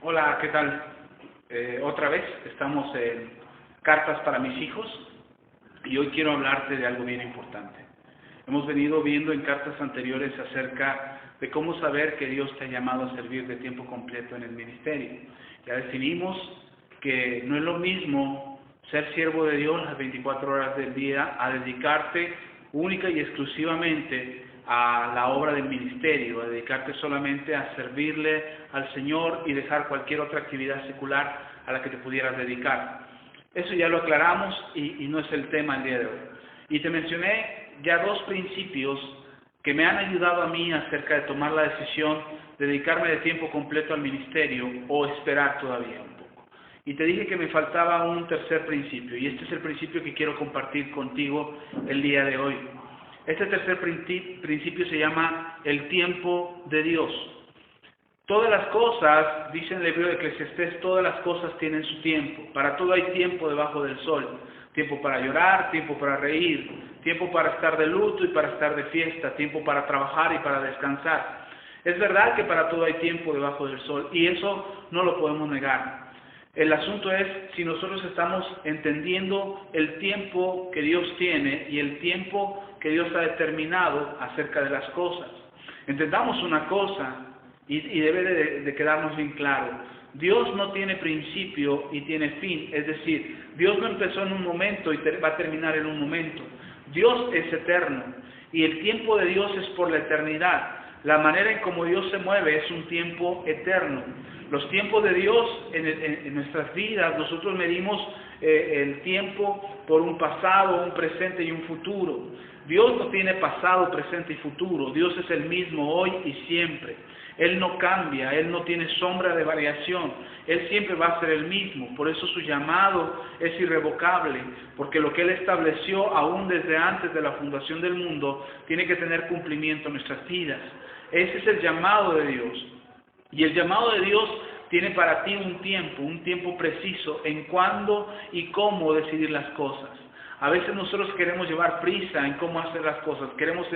Hola, ¿qué tal? Otra vez estamos en Cartas para mis hijos y hoy quiero hablarte de algo bien importante. Hemos venido viendo en cartas anteriores acerca de cómo saber que Dios te ha llamado a servir de tiempo completo en el ministerio. Ya definimos que no es lo mismo ser siervo de Dios las 24 horas del día a dedicarte única y exclusivamente a la obra del ministerio, a dedicarte solamente a servirle al Señor y dejar cualquier otra actividad secular a la que te pudieras dedicar. Eso ya lo aclaramos y no es el tema el día de hoy. Y te mencioné ya dos principios que me han ayudado a mí acerca de tomar la decisión de dedicarme de tiempo completo al ministerio o esperar todavía un poco. Y te dije que me faltaba un tercer principio, y este es el principio que quiero compartir contigo el día de hoy. Este tercer principio se llama el tiempo de Dios. Todas las cosas, dice en el libro de Eclesiastés, todas las cosas tienen su tiempo. Para todo hay tiempo debajo del sol. Tiempo para llorar, tiempo para reír, tiempo para estar de luto y para estar de fiesta, tiempo para trabajar y para descansar. Es verdad que para todo hay tiempo debajo del sol y eso no lo podemos negar. El asunto es si nosotros estamos entendiendo el tiempo que Dios tiene y el tiempo que Dios ha determinado acerca de las cosas. Entendamos una cosa y debe de quedarnos bien claro. Dios no tiene principio y tiene fin, es decir, Dios no empezó en un momento y va a terminar en un momento. Dios es eterno y el tiempo de Dios es por la eternidad. La manera en cómo Dios se mueve es un tiempo eterno. Los tiempos de Dios en nuestras vidas, nosotros medimos el tiempo por un pasado, un presente y un futuro. Dios no tiene pasado, presente y futuro. Dios es el mismo hoy y siempre. Él no cambia, Él no tiene sombra de variación. Él siempre va a ser el mismo. Por eso su llamado es irrevocable, porque lo que Él estableció aún desde antes de la fundación del mundo tiene que tener cumplimiento en nuestras vidas. Ese es el llamado de Dios. Y el llamado de Dios tiene para ti un tiempo preciso en cuándo y cómo decidir las cosas. A veces nosotros queremos llevar prisa en cómo hacer las cosas, queremos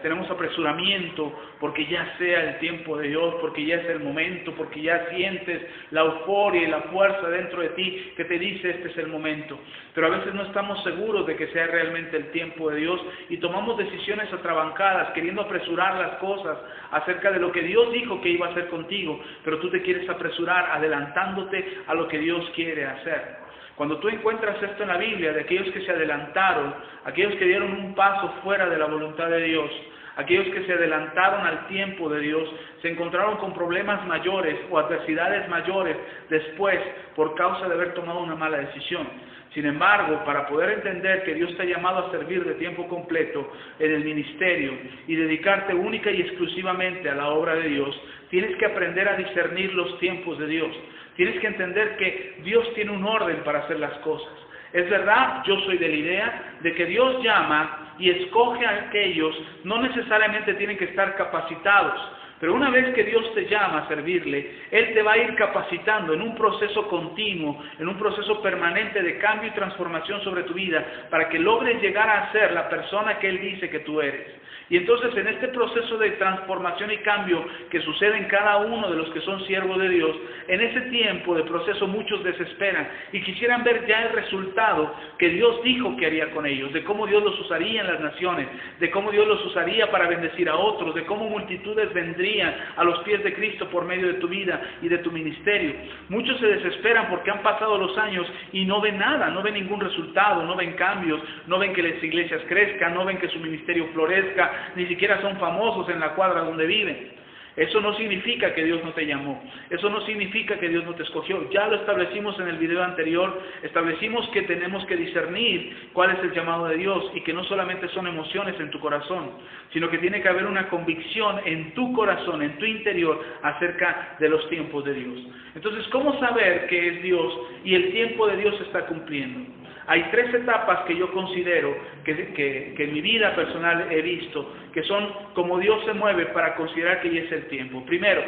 tenemos apresuramiento porque ya sea el tiempo de Dios, porque ya es el momento, porque ya sientes la euforia y la fuerza dentro de ti que te dice este es el momento. Pero a veces no estamos seguros de que sea realmente el tiempo de Dios y tomamos decisiones atrabancadas, queriendo apresurar las cosas acerca de lo que Dios dijo que iba a hacer contigo, pero tú te quieres apresurar adelantándote a lo que Dios quiere hacer. Cuando tú encuentras esto en la Biblia, de aquellos que se adelantaron, aquellos que dieron un paso fuera de la voluntad de Dios, aquellos que se adelantaron al tiempo de Dios, se encontraron con problemas mayores o adversidades mayores después por causa de haber tomado una mala decisión. Sin embargo, para poder entender que Dios te ha llamado a servir de tiempo completo en el ministerio y dedicarte única y exclusivamente a la obra de Dios, tienes que aprender a discernir los tiempos de Dios. Tienes que entender que Dios tiene un orden para hacer las cosas. Es verdad, yo soy de la idea de que Dios llama y escoge a aquellos, no necesariamente tienen que estar capacitados, pero una vez que Dios te llama a servirle, Él te va a ir capacitando en un proceso continuo, en un proceso permanente de cambio y transformación sobre tu vida, para que logres llegar a ser la persona que Él dice que tú eres. Y entonces en este proceso de transformación y cambio que sucede en cada uno de los que son siervos de Dios, en ese tiempo de proceso muchos desesperan y quisieran ver ya el resultado que Dios dijo que haría con ellos, de cómo Dios los usaría en las naciones, de cómo Dios los usaría para bendecir a otros, de cómo multitudes vendrían a los pies de Cristo por medio de tu vida y de tu ministerio. Muchos se desesperan porque han pasado los años y no ven nada, no ven ningún resultado, no ven cambios, no ven que las iglesias crezcan, no ven que su ministerio florezca, ni siquiera son famosos en la cuadra donde viven. Eso no significa que Dios no te llamó, eso no significa que Dios no te escogió. Ya lo establecimos en el video anterior, establecimos que tenemos que discernir cuál es el llamado de Dios y que no solamente son emociones en tu corazón, sino que tiene que haber una convicción en tu corazón, en tu interior, acerca de los tiempos de Dios. Entonces, ¿cómo saber que es Dios y el tiempo de Dios se está cumpliendo? Hay tres etapas que yo considero que en mi vida personal he visto, que son como Dios se mueve para considerar que ya es el tiempo. Primero,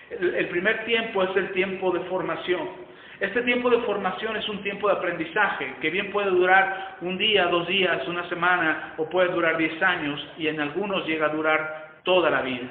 el primer tiempo es el tiempo de formación. Este tiempo de formación es un tiempo de aprendizaje, que bien puede durar un día, 2 días, una semana, o puede durar 10 años, y en algunos llega a durar toda la vida.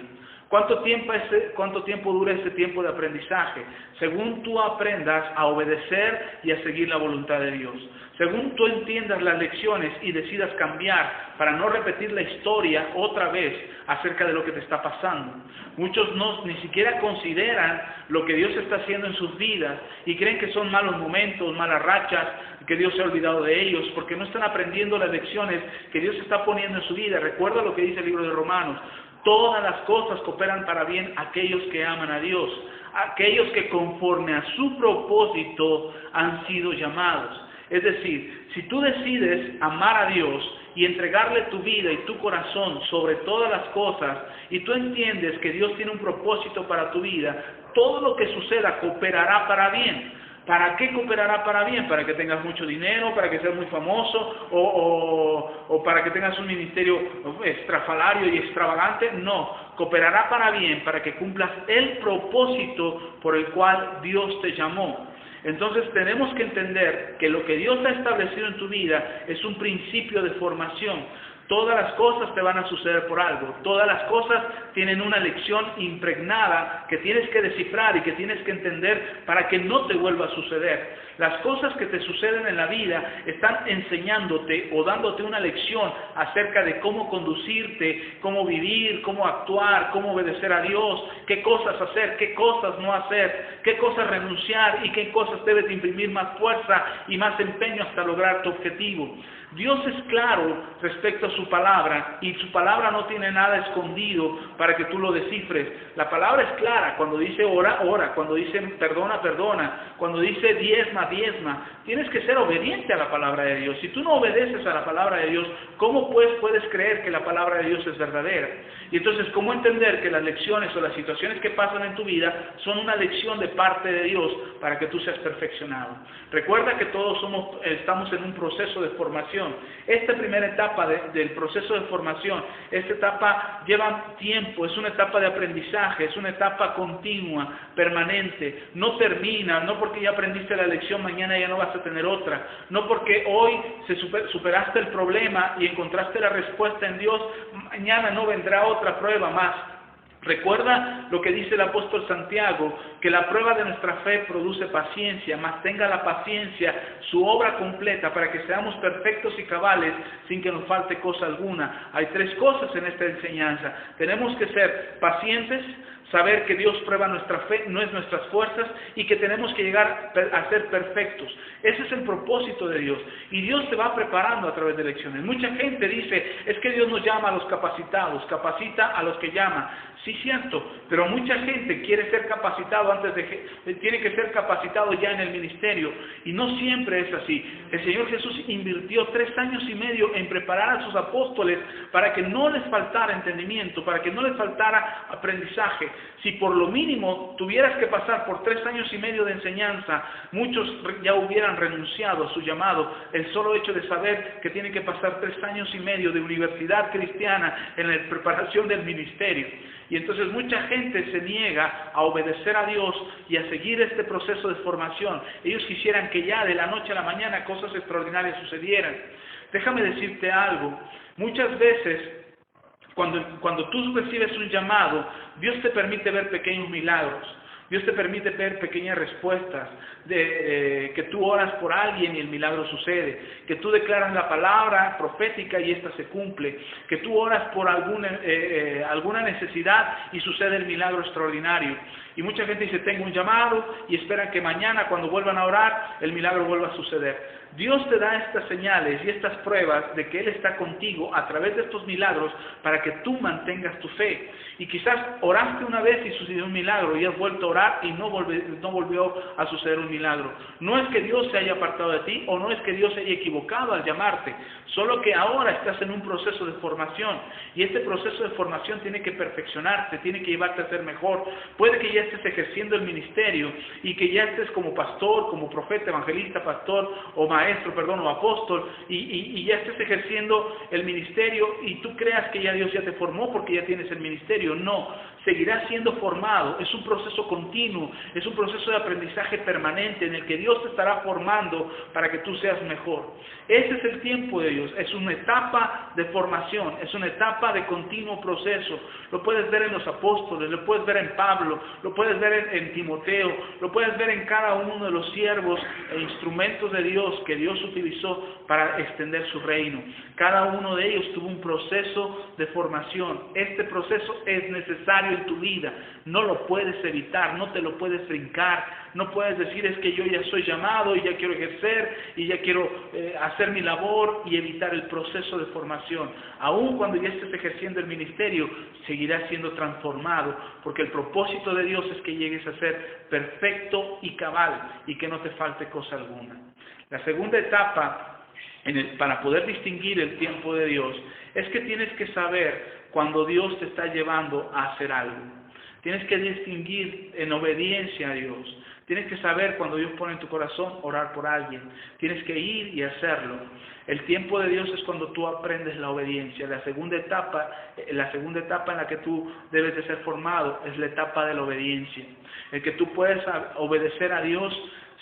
¿Cuánto tiempo dura este tiempo de aprendizaje? Según tú aprendas a obedecer y a seguir la voluntad de Dios. Según tú entiendas las lecciones y decidas cambiar para no repetir la historia otra vez acerca de lo que te está pasando. Muchos ni siquiera consideran lo que Dios está haciendo en sus vidas y creen que son malos momentos, malas rachas, que Dios se ha olvidado de ellos, porque no están aprendiendo las lecciones que Dios está poniendo en su vida. Recuerda lo que dice el libro de Romanos: todas las cosas cooperan para bien a aquellos que aman a Dios, aquellos que conforme a su propósito han sido llamados. Es decir, si tú decides amar a Dios y entregarle tu vida y tu corazón sobre todas las cosas, y tú entiendes que Dios tiene un propósito para tu vida, todo lo que suceda cooperará para bien. ¿Para qué cooperará para bien? ¿Para que tengas mucho dinero? ¿Para que seas muy famoso? ¿O para que tengas un ministerio estrafalario y extravagante? No, cooperará para bien, para que cumplas el propósito por el cual Dios te llamó. Entonces tenemos que entender que lo que Dios ha establecido en tu vida es un principio de formación. Todas las cosas te van a suceder por algo. Todas las cosas tienen una lección impregnada que tienes que descifrar y que tienes que entender para que no te vuelva a suceder. Las cosas que te suceden en la vida están enseñándote o dándote una lección acerca de cómo conducirte, cómo vivir, cómo actuar, cómo obedecer a Dios, qué cosas hacer, qué cosas no hacer, qué cosas renunciar y qué cosas debes imprimir más fuerza y más empeño hasta lograr tu objetivo. Dios es claro respecto a su palabra y su palabra no tiene nada escondido para que tú lo descifres. La palabra es clara. Cuando dice ora, ora. Cuando dice perdona, perdona. Cuando dice diezma, diezma. Tienes que ser obediente a la palabra de Dios. Si tú no obedeces a la palabra de Dios, ¿cómo pues puedes creer que la palabra de Dios es verdadera? Y entonces, ¿cómo entender que las lecciones o las situaciones que pasan en tu vida son una lección de parte de Dios para que tú seas perfeccionado? Recuerda que todos estamos en un proceso de formación. Esta primera etapa del proceso de formación, esta etapa lleva tiempo, es una etapa de aprendizaje, es una etapa continua, permanente, no termina, no porque ya aprendiste la lección, mañana ya no vas a tener otra, no porque hoy superaste el problema y encontraste la respuesta en Dios, mañana no vendrá otra prueba más. Recuerda lo que dice el apóstol Santiago, que la prueba de nuestra fe produce paciencia, mas tenga la paciencia su obra completa para que seamos perfectos y cabales sin que nos falte cosa alguna. Hay tres cosas en esta enseñanza. Tenemos que ser pacientes, saber que Dios prueba nuestra fe, no es nuestras fuerzas, y que tenemos que llegar a ser perfectos. Ese es el propósito de Dios. Y Dios te va preparando a través de lecciones. Mucha gente dice, es que Dios nos llama a los capacitados, capacita a los que llama. Sí, cierto, pero mucha gente quiere ser capacitado tiene que ser capacitado ya en el ministerio, y no siempre es así. El Señor Jesús invirtió 3 años y medio en preparar a sus apóstoles para que no les faltara entendimiento, para que no les faltara aprendizaje. Si por lo mínimo tuvieras que pasar por 3 años y medio de enseñanza, muchos ya hubieran renunciado a su llamado. El solo hecho de saber que tienen que pasar 3 años y medio de universidad cristiana en la preparación del ministerio. Y entonces mucha gente se niega a obedecer a Dios y a seguir este proceso de formación. Ellos quisieran que ya de la noche a la mañana cosas extraordinarias sucedieran. Déjame decirte algo. Muchas veces, cuando tú recibes un llamado, Dios te permite ver pequeños milagros. Dios te permite ver pequeñas respuestas, que tú oras por alguien y el milagro sucede, que tú declaras la palabra profética y esta se cumple, que tú oras por alguna necesidad y sucede el milagro extraordinario. Y mucha gente dice, tengo un llamado, y esperan que mañana cuando vuelvan a orar, el milagro vuelva a suceder. Dios te da estas señales y estas pruebas de que Él está contigo a través de estos milagros para que tú mantengas tu fe. Y quizás oraste una vez y sucedió un milagro y has vuelto a orar y no volvió a suceder un milagro. No es que Dios se haya apartado de ti o no es que Dios se haya equivocado al llamarte, solo que ahora estás en un proceso de formación y este proceso de formación tiene que perfeccionarte, tiene que llevarte a ser mejor. Puede que ya estés ejerciendo el ministerio y que ya estés como pastor, como profeta, evangelista, pastor o maestro, o apóstol, y ya estés ejerciendo el ministerio y tú creas que ya Dios ya te formó porque ya tienes el ministerio. No, seguirás siendo formado. Es un proceso continuo, es un proceso de aprendizaje permanente en el que Dios te estará formando para que tú seas mejor. Ese es el tiempo de Dios, es una etapa de formación, es una etapa de continuo proceso. Lo puedes ver en los apóstoles, lo puedes ver en Pablo, lo puedes ver en Timoteo, lo puedes ver en cada uno de los siervos e instrumentos de Dios que Dios utilizó para extender su reino. Cada uno de ellos tuvo un proceso de formación. Este proceso es necesario en tu vida, no lo puedes evitar, no te lo puedes brincar, no puedes decir es que yo ya soy llamado y ya quiero ejercer y ya quiero hacer mi labor y evitar el proceso de formación. Aún cuando ya estés ejerciendo el ministerio, seguirás siendo transformado, porque el propósito de Dios es que llegues a ser perfecto y cabal y que no te falte cosa alguna. La segunda etapa para poder distinguir el tiempo de Dios es que tienes que saber cuando Dios te está llevando a hacer algo. Tienes que distinguir en obediencia a Dios. Tienes que saber cuando Dios pone en tu corazón orar por alguien. Tienes que ir y hacerlo. El tiempo de Dios es cuando tú aprendes la obediencia. La segunda etapa en la que tú debes de ser formado es la etapa de la obediencia. El que tú puedes obedecer a Dios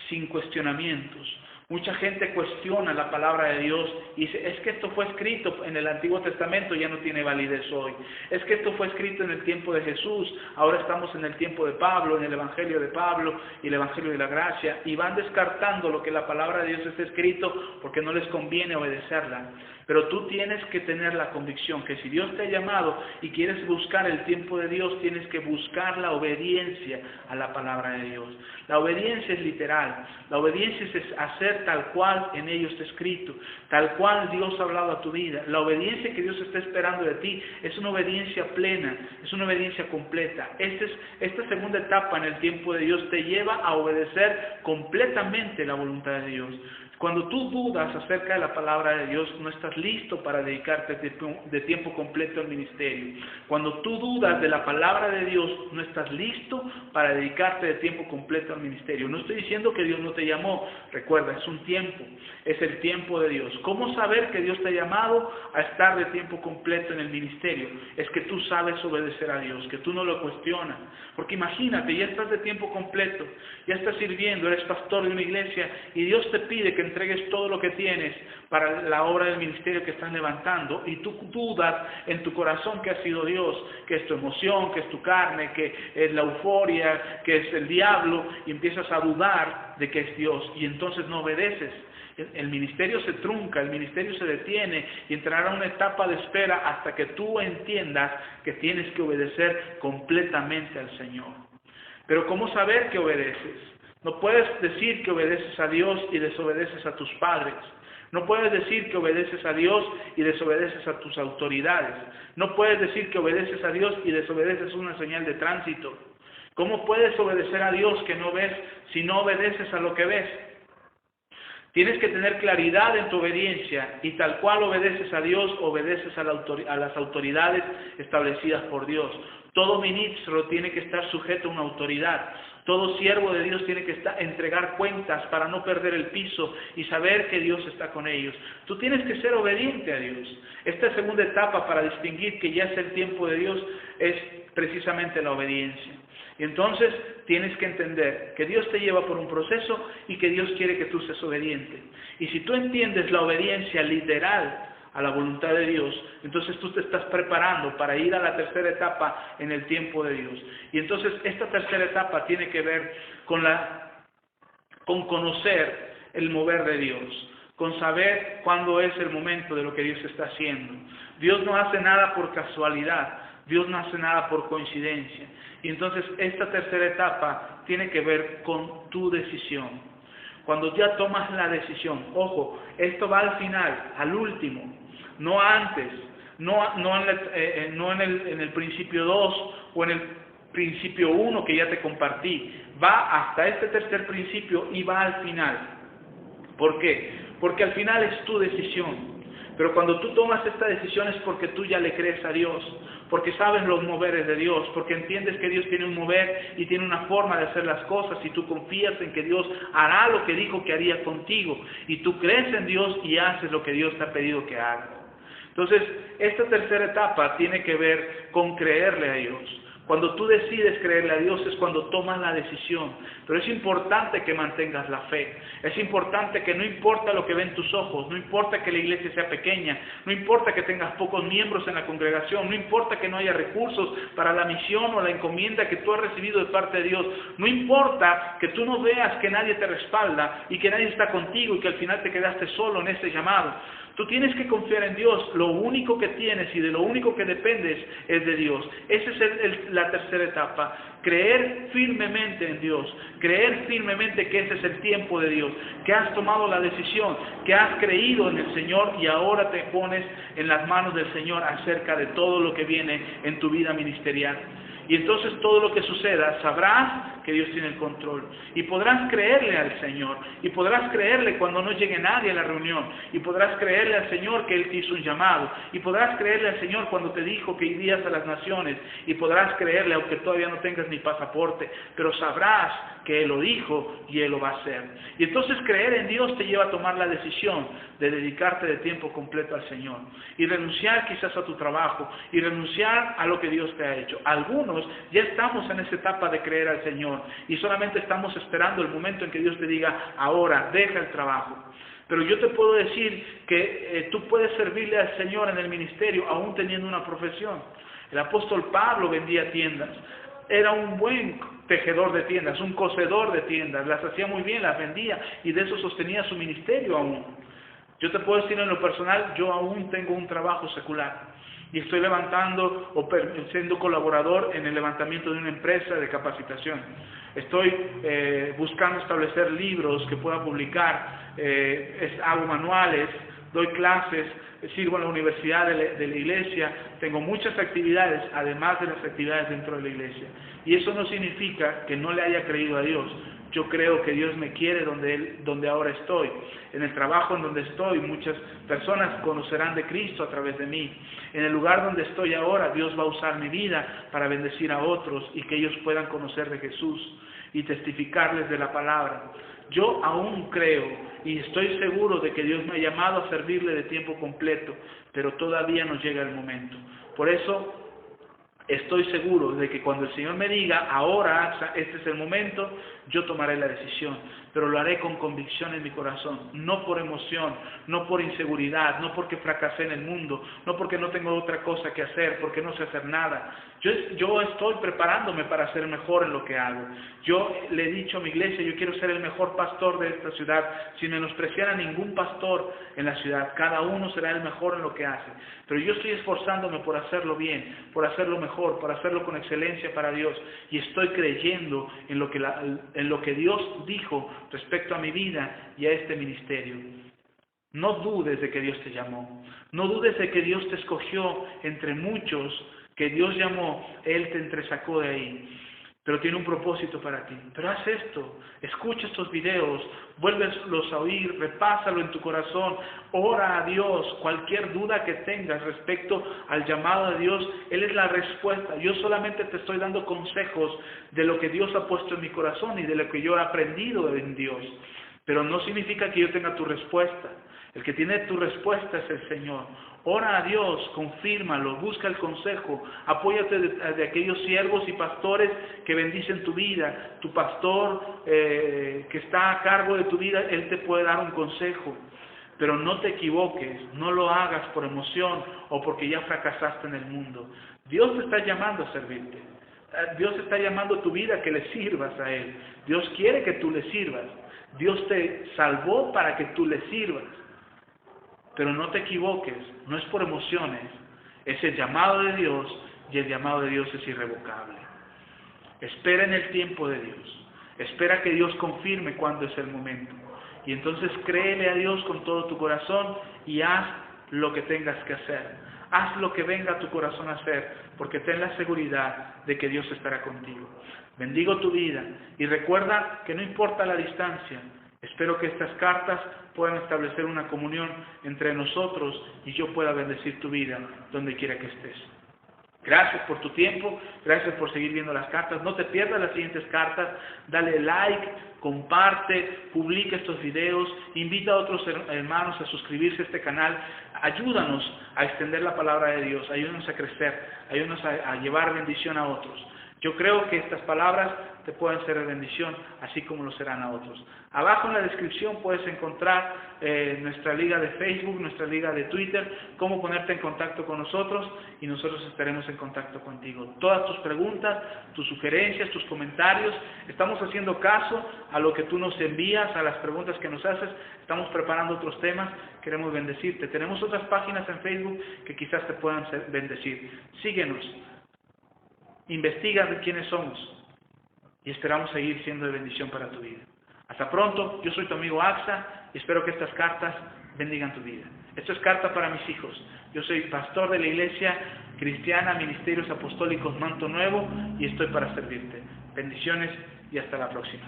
sin cuestionamientos. Mucha gente cuestiona la palabra de Dios y dice, es que esto fue escrito en el Antiguo Testamento, ya no tiene validez hoy. Es que esto fue escrito en el tiempo de Jesús, ahora estamos en el tiempo de Pablo, en el Evangelio de Pablo y el Evangelio de la Gracia, y van descartando lo que la palabra de Dios está escrito porque no les conviene obedecerla. Pero tú tienes que tener la convicción que si Dios te ha llamado y quieres buscar el tiempo de Dios, tienes que buscar la obediencia a la palabra de Dios. La obediencia es literal. La obediencia es hacer tal cual en ello está escrito, tal cual Dios ha hablado a tu vida. La obediencia que Dios está esperando de ti es una obediencia plena, es una obediencia completa. Esta segunda etapa en el tiempo de Dios te lleva a obedecer completamente la voluntad de Dios. Cuando tú dudas acerca de la palabra de Dios, no estás listo para dedicarte de tiempo completo al ministerio. Cuando tú dudas de la palabra de Dios, no estás listo para dedicarte de tiempo completo al ministerio. No estoy diciendo que Dios no te llamó. Recuerda, es un tiempo, es el tiempo de Dios. ¿Cómo saber que Dios te ha llamado a estar de tiempo completo en el ministerio? Es que tú sabes obedecer a Dios, que tú no lo cuestionas. Porque imagínate, ya estás de tiempo completo, ya estás sirviendo, eres pastor de una iglesia y Dios te pide que entregues todo lo que tienes para la obra del ministerio que estás levantando y tú dudas en tu corazón que ha sido Dios, que es tu emoción, que es tu carne, que es la euforia, que es el diablo, y empiezas a dudar de que es Dios y entonces no obedeces. El ministerio se trunca, el ministerio se detiene y entrará una etapa de espera hasta que tú entiendas que tienes que obedecer completamente al Señor. Pero ¿cómo saber que obedeces? No puedes decir que obedeces a Dios y desobedeces a tus padres. No puedes decir que obedeces a Dios y desobedeces a tus autoridades. No puedes decir que obedeces a Dios y desobedeces una señal de tránsito. ¿Cómo puedes obedecer a Dios que no ves si no obedeces a lo que ves? Tienes que tener claridad en tu obediencia y tal cual obedeces a Dios, obedeces a las autoridades establecidas por Dios. Todo ministro tiene que estar sujeto a una autoridad. Todo siervo de Dios tiene que entregar cuentas para no perder el piso y saber que Dios está con ellos. Tú tienes que ser obediente a Dios. Esta segunda etapa para distinguir que ya es el tiempo de Dios es precisamente la obediencia. Y entonces tienes que entender que Dios te lleva por un proceso y que Dios quiere que tú seas obediente. Y si tú entiendes la obediencia literal a la voluntad de Dios, entonces tú te estás preparando para ir a la tercera etapa en el tiempo de Dios. Y entonces esta tercera etapa tiene que ver con conocer el mover de Dios, con saber cuándo es el momento de lo que Dios está haciendo. Dios no hace nada por casualidad, Dios no hace nada por coincidencia. Y entonces esta tercera etapa tiene que ver con tu decisión. Cuando ya tomas la decisión, ojo, esto va al final, al último, no antes, no en el principio 2 o en el principio 1 que ya te compartí, va hasta este tercer principio y va al final. ¿Por qué? Porque al final es tu decisión. Pero cuando tú tomas esta decisión es porque tú ya le crees a Dios, porque sabes los moveres de Dios, porque entiendes que Dios tiene un mover y tiene una forma de hacer las cosas y tú confías en que Dios hará lo que dijo que haría contigo y tú crees en Dios y haces lo que Dios te ha pedido que hagas. Entonces, esta tercera etapa tiene que ver con creerle a Dios. Cuando tú decides creerle a Dios es cuando tomas la decisión. Pero es importante que mantengas la fe. Es importante que no importa lo que ven tus ojos, no importa que la iglesia sea pequeña, no importa que tengas pocos miembros en la congregación, no importa que no haya recursos para la misión o la encomienda que tú has recibido de parte de Dios, no importa que tú no veas que nadie te respalda y que nadie está contigo y que al final te quedaste solo en este llamado. Tú tienes que confiar en Dios. Lo único que tienes y de lo único que dependes es de Dios. Esa es la tercera etapa. Creer firmemente en Dios. Creer firmemente que ese es el tiempo de Dios. Que has tomado la decisión. Que has creído en el Señor y ahora te pones en las manos del Señor acerca de todo lo que viene en tu vida ministerial. Y entonces todo lo que suceda, sabrás que Dios tiene el control. Y podrás creerle al Señor. Y podrás creerle cuando no llegue nadie a la reunión. Y podrás creerle al Señor que Él te hizo un llamado. Y podrás creerle al Señor cuando te dijo que irías a las naciones. Y podrás creerle aunque todavía no tengas ni pasaporte. Pero sabrás que Él lo dijo y Él lo va a hacer. Y entonces creer en Dios te lleva a tomar la decisión de dedicarte de tiempo completo al Señor. Y renunciar quizás a tu trabajo. Y renunciar a lo que Dios te ha hecho. Algunos ya estamos en esa etapa de creer al Señor y solamente estamos esperando el momento en que Dios te diga, ahora, deja el trabajo. Pero yo te puedo decir que tú puedes servirle al Señor en el ministerio aún teniendo una profesión. El apóstol Pablo vendía tiendas. Era un buen tejedor de tiendas, un cosedor de tiendas. Las hacía muy bien, las vendía y de eso sostenía su ministerio aún. Yo te puedo decir en lo personal, yo aún tengo un trabajo secular. Y estoy levantando o siendo colaborador en el levantamiento de una empresa de capacitación. Estoy buscando establecer libros que pueda publicar, hago manuales, doy clases, sirvo en la universidad de la iglesia, tengo muchas actividades, además de las actividades dentro de la iglesia. Y eso no significa que no le haya creído a Dios. Yo creo que Dios me quiere donde ahora estoy. En el trabajo en donde estoy, muchas personas conocerán de Cristo a través de mí. En el lugar donde estoy ahora, Dios va a usar mi vida para bendecir a otros y que ellos puedan conocer de Jesús y testificarles de la palabra. Yo aún creo y estoy seguro de que Dios me ha llamado a servirle de tiempo completo, pero todavía no llega el momento. Por eso estoy seguro de que cuando el Señor me diga, ahora este es el momento, yo tomaré la decisión, pero lo haré con convicción en mi corazón, no por emoción, no por inseguridad, no porque fracasé en el mundo, no porque no tengo otra cosa que hacer, porque no sé hacer nada. Yo estoy preparándome para ser mejor en lo que hago. Yo le he dicho a mi iglesia, yo quiero ser el mejor pastor de esta ciudad, sin menospreciar a ningún pastor en la ciudad. Cada uno será el mejor en lo que hace. Pero yo estoy esforzándome por hacerlo bien, por hacerlo mejor, por hacerlo con excelencia para Dios. Y estoy creyendo en lo que Dios dijo respecto a mi vida y a este ministerio. No dudes de que Dios te llamó. No dudes de que Dios te escogió entre muchos que Dios llamó. Él te entresacó de ahí. Pero tiene un propósito para ti. Pero haz esto, escucha estos videos, vuélvelos a oír, repásalo en tu corazón, ora a Dios, cualquier duda que tengas respecto al llamado de Dios, Él es la respuesta. Yo solamente te estoy dando consejos de lo que Dios ha puesto en mi corazón y de lo que yo he aprendido en Dios. Pero no significa que yo tenga tu respuesta. El que tiene tu respuesta es el Señor. Ora a Dios, confírmalo, busca el consejo, apóyate de aquellos siervos y pastores que bendicen tu vida. Tu pastor que está a cargo de tu vida, él te puede dar un consejo. Pero no te equivoques, no lo hagas por emoción o porque ya fracasaste en el mundo. Dios te está llamando a servirte. Dios está llamando a tu vida a que le sirvas a Él. Dios quiere que tú le sirvas. Dios te salvó para que tú le sirvas. Pero no te equivoques, no es por emociones, es el llamado de Dios y el llamado de Dios es irrevocable. Espera en el tiempo de Dios, espera que Dios confirme cuándo es el momento. Y entonces créele a Dios con todo tu corazón y haz lo que tengas que hacer. Haz lo que venga a tu corazón a hacer, porque ten la seguridad de que Dios estará contigo. Bendigo tu vida y recuerda que no importa la distancia. Espero que estas cartas puedan establecer una comunión entre nosotros y yo pueda bendecir tu vida donde quiera que estés. Gracias por tu tiempo, gracias por seguir viendo las cartas. No te pierdas las siguientes cartas, dale like, comparte, publica estos videos, invita a otros hermanos a suscribirse a este canal. Ayúdanos a extender la palabra de Dios, ayúdanos a crecer, ayúdanos a llevar bendición a otros. Yo creo que estas palabras te pueden ser de bendición, así como lo serán a otros. Abajo en la descripción puedes encontrar nuestra liga de Facebook, nuestra liga de Twitter, cómo ponerte en contacto con nosotros y nosotros estaremos en contacto contigo. Todas tus preguntas, tus sugerencias, tus comentarios, estamos haciendo caso a lo que tú nos envías, a las preguntas que nos haces, estamos preparando otros temas, queremos bendecirte. Tenemos otras páginas en Facebook que quizás te puedan bendecir. Síguenos. Investiga de quiénes somos y esperamos seguir siendo de bendición para tu vida. Hasta pronto, yo soy tu amigo Axa y espero que estas cartas bendigan tu vida. Esto es Carta para mis hijos. Yo soy pastor de la Iglesia Cristiana Ministerios Apostólicos Manto Nuevo y estoy para servirte. Bendiciones y hasta la próxima.